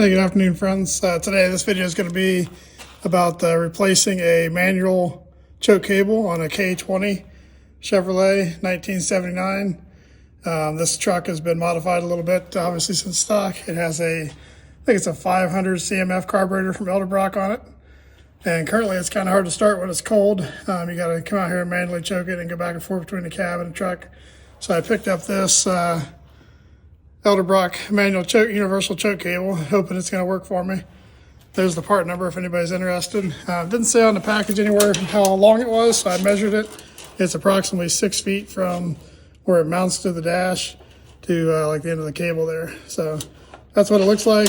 Hey, good afternoon, friends. Today, this video is going to be about replacing a manual choke cable on a K20 Chevrolet 1979. This truck has been modified a little bit, obviously, since stock. It has I think it's a 500 CMF carburetor from Edelbrock on it. And currently, it's kind of hard to start when it's cold. You got to come out here and manually choke it and go back and forth between the cab and the truck. So I picked up this Edelbrock manual universal choke cable, hoping it's going to work for me. There's the part number if anybody's interested. Didn't say on the package anywhere how long it was, so I measured it. It's approximately 6 feet from where it mounts to the dash to like the end of the cable there. So that's what it looks like.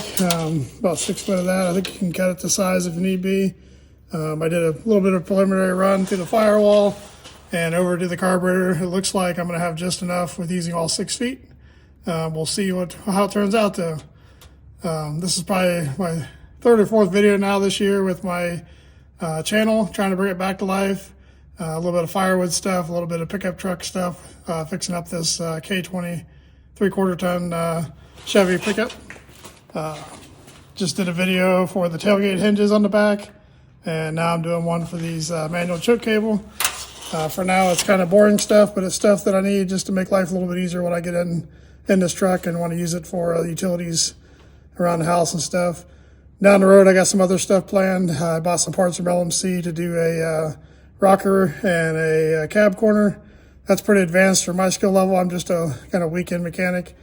About 6 foot of that. I think you can cut it to size if need be. I did a little bit of preliminary run through the firewall and over to the carburetor. It looks like I'm going to have just enough with using all 6 feet. We'll see how it turns out though. This is probably my third or fourth video now this year with my channel, trying to bring it back to life. A little bit of firewood stuff, a little bit of pickup truck stuff, fixing up this K20 3/4 ton Chevy pickup. Just did a video for the tailgate hinges on the back, and now I'm doing one for these manual choke cable. For now, it's kind of boring stuff, but it's stuff that I need just to make life a little bit easier when I get in this truck and want to use it for utilities around the house and stuff. Down the road, I got some other stuff planned. I bought some parts from LMC to do a rocker and a cab corner. That's pretty advanced for my skill level. I'm just a kind of weekend mechanic.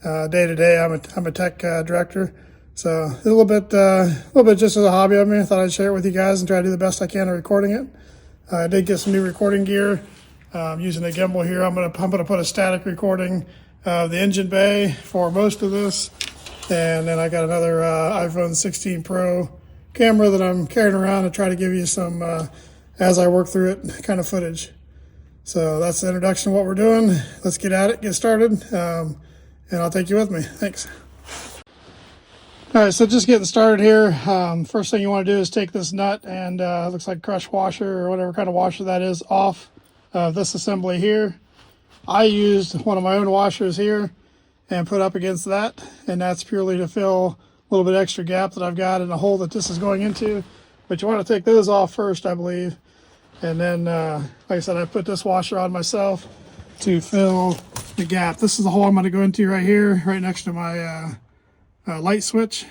Day to day, I'm a tech director. So a little bit just as a hobby of me. I thought I'd share it with you guys and try to do the best I can at recording it. I did get some new recording gear. Using a gimbal here, I'm gonna put a static recording of the engine bay for most of this, and then I got another iPhone 16 Pro camera that I'm carrying around to try to give you some as I work through it kind of footage. So that's the introduction to what we're doing. Let's get at it, get started, and I'll take you with me. Thanks. All right, so just getting started here. First thing you want to do is take this nut and looks like crush washer or whatever kind of washer that is off of this assembly here. I used one of my own washers here and put up against that, and that's purely to fill a little bit extra gap that I've got in the hole that this is going into. But you want to take those off first, I believe. And then, like I said, I put this washer on myself to fill the gap. This is the hole I'm going to go into right here, right next to my light switch.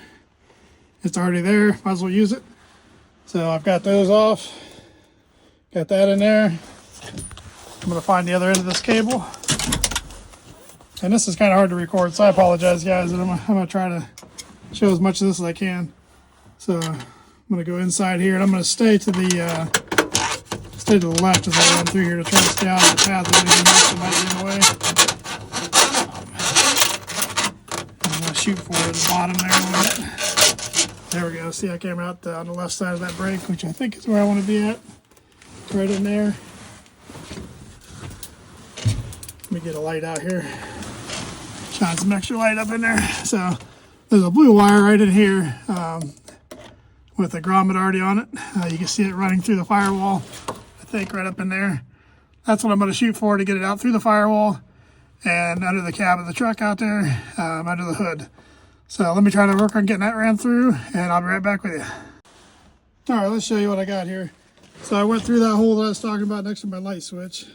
It's already there, might as well use it. So I've got those off, got that in there. I'm going to find the other end of this cable. And this is kind of hard to record, so I apologize, guys. And I'm going to try to show as much of this as I can. So I'm going to go inside here, and I'm going to stay to the left as I run through here to try to stay out of the path of anything else that might be in the way. I'm going to shoot for the bottom there a little bit. There we go. See, I came out on the left side of that brake, which I think is where I want to be at. Right in there. Let me get a light out here. Shine some extra light up in there. So there's a blue wire right in here with a grommet already on it. You can see it running through the firewall, I think, right up in there. That's what I'm going to shoot for to get it out through the firewall and under the cab of the truck out there, under the hood. So let me try to work on getting that ran through, and I'll be right back with you. All right, let's show you what I got here. So I went through that hole that I was talking about next to my light switch.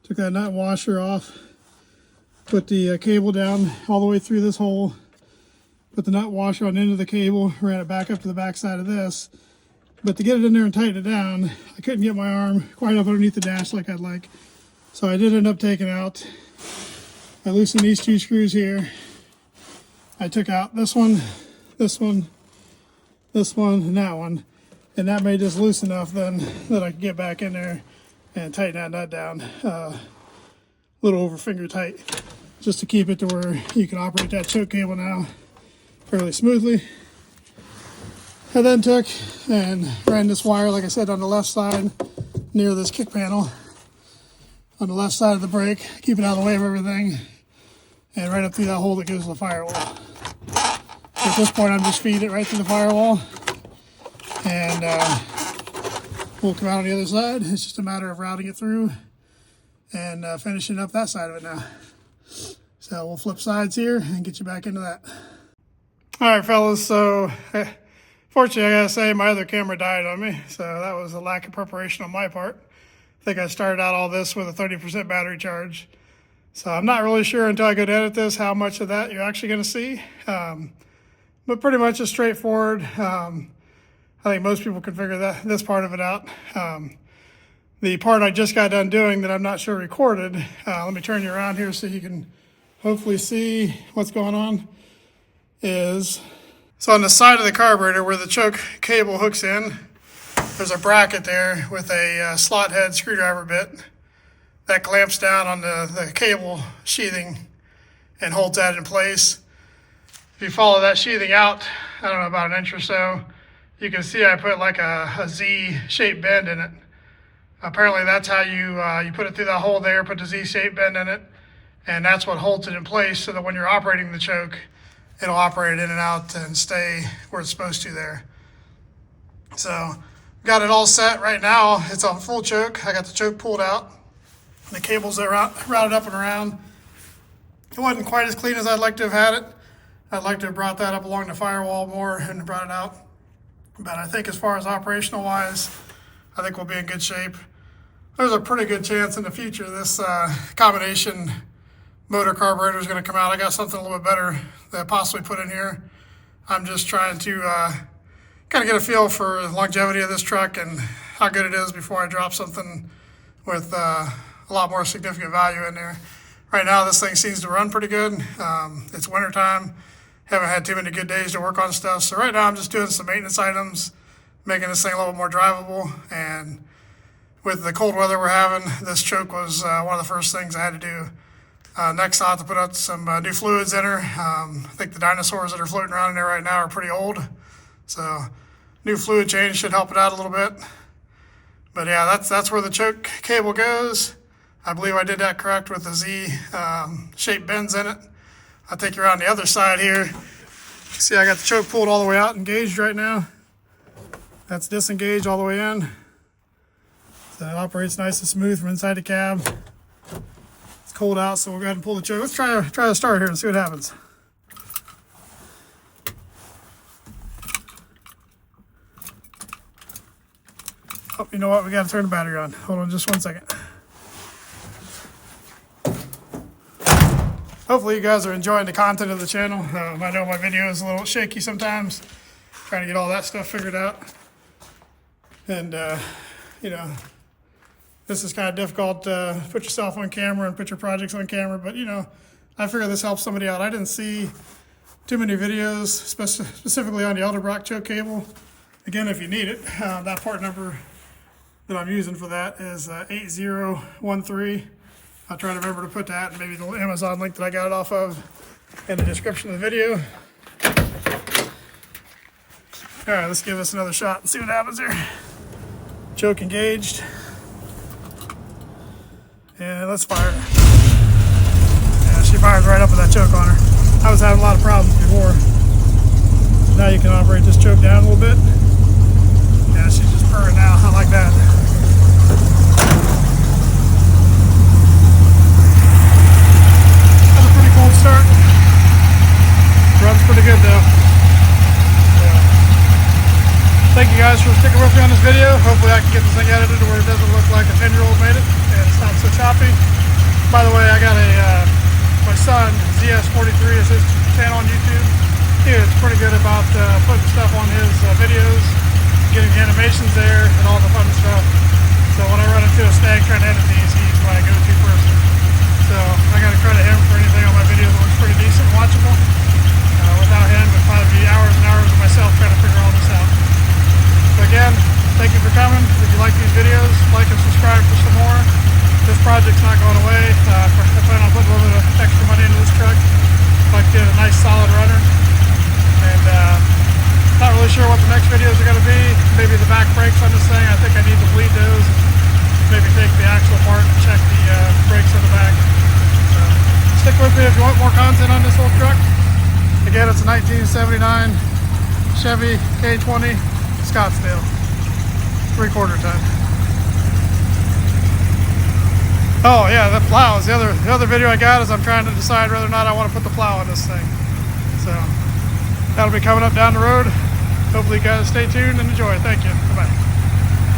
Took that nut washer off, put the cable down all the way through this hole, put the nut washer on the end of the cable, ran it back up to the back side of this. But to get it in there and tighten it down, I couldn't get my arm quite up underneath the dash like I'd like. So I did end up taking out, I loosened these two screws here. I took out this one, this one, this one, and that one. And that made this loose enough then that I could get back in there and tighten that nut down a little over finger tight, just to keep it to where you can operate that choke cable now fairly smoothly. I then took and ran this wire, like I said, on the left side near this kick panel, on the left side of the brake, keep it out of the way of everything, and right up through that hole that goes to the firewall. At this point, I'm just feeding it right through the firewall, and we'll come out on the other side. It's just a matter of routing it through and finishing up that side of it now. So we'll flip sides here and get you back into that. All right, fellas, so fortunately, I gotta say my other camera died on me, so that was a lack of preparation on my part. I think I started out all this with a 30% battery charge. So I'm not really sure until I go to edit this how much of that you're actually gonna see. But pretty much it's straightforward. I think most people can figure this part of it out. The part I just got done doing that I'm not sure recorded, let me turn you around here so you can hopefully see what's going on, is, so on the side of the carburetor where the choke cable hooks in, there's a bracket there with a slot head screwdriver bit that clamps down on the cable sheathing and holds that in place. If you follow that sheathing out, I don't know, about an inch or so, you can see I put like a Z-shaped bend in it. Apparently that's how you put it through that hole there, put the Z-shaped bend in it, and that's what holds it in place so that when you're operating the choke, it'll operate in and out and stay where it's supposed to there. So got it all set right now. It's on full choke. I got the choke pulled out. The cables are routed up and around. It wasn't quite as clean as I'd like to have had it. I'd like to have brought that up along the firewall more and brought it out. But I think as far as operational wise, I think we'll be in good shape. There's a pretty good chance in the future this combination motor carburetor is going to come out. I got something a little bit better that I possibly put in here. I'm just trying to kind of get a feel for the longevity of this truck and how good it is before I drop something with a lot more significant value in there. Right now, this thing seems to run pretty good. It's wintertime. Haven't had too many good days to work on stuff. So right now, I'm just doing some maintenance items, making this thing a little more drivable. And with the cold weather we're having, this choke was one of the first things I had to do. Next, I'll have to put out some new fluids in her. I think the dinosaurs that are floating around in there right now are pretty old. So new fluid change should help it out a little bit. But yeah, that's where the choke cable goes. I believe I did that correct with the Z-shaped bends in it. I'll take you around the other side here. See, I got the choke pulled all the way out, engaged right now. That's disengaged all the way in. So it operates nice and smooth from inside the cab. It's cold out, so we'll go ahead and pull the choke. Let's try to start here and see what happens. Oh, you know what? We got to turn the battery on. Hold on just one second. Hopefully you guys are enjoying the content of the channel. I know my video is a little shaky sometimes, trying to get all that stuff figured out. And, you know, this is kind of difficult to put yourself on camera and put your projects on camera, but, you know, I figure this helps somebody out. I didn't see too many videos, specifically on the Edelbrock choke cable. Again, if you need it, that part number that I'm using for that is 8013. I'll try to remember to put that and maybe the Amazon link that I got it off of in the description of the video. All right, let's give this another shot and see what happens here. Choke engaged. And let's fire her. Yeah, she fires right up with that choke on her. I was having a lot of problems before. So now you can operate this choke down a little bit. Yeah, she's just purring now. I like that. Start. Runs pretty good though. Yeah. Thank you guys for sticking with me on this video. Hopefully I can get this thing edited to where it doesn't look like a 10-year-old made it and it's not so choppy. By the way, I got my son, ZS43 is his channel on YouTube. He is pretty good about putting stuff on his videos, getting the animations there and all the fun stuff. So when I run into a snag trying to edit these, he's my go-to person. So I got to credit him for anything on my video that looks pretty decent and watchable. Without him, it would probably be hours and hours of myself trying to figure all this out. So again, thank you for coming. If you like these videos, like and subscribe for some more. This project's not going away. I plan on putting a little bit of extra money into this truck. I'd like to get a nice solid runner. And not really sure what the next videos are going to be. Maybe the back brakes on this thing. I think I need to bleed those. Maybe take the axle apart and check the brakes on the back. Stick with me if you want more content on this old truck. Again, it's a 1979 Chevy K20 Scottsdale, 3/4 ton. Oh yeah, the plows. The other video I got is I'm trying to decide whether or not I want to put the plow on this thing. So That'll be coming up down the road. Hopefully you guys stay tuned and enjoy. Thank you. Bye-bye.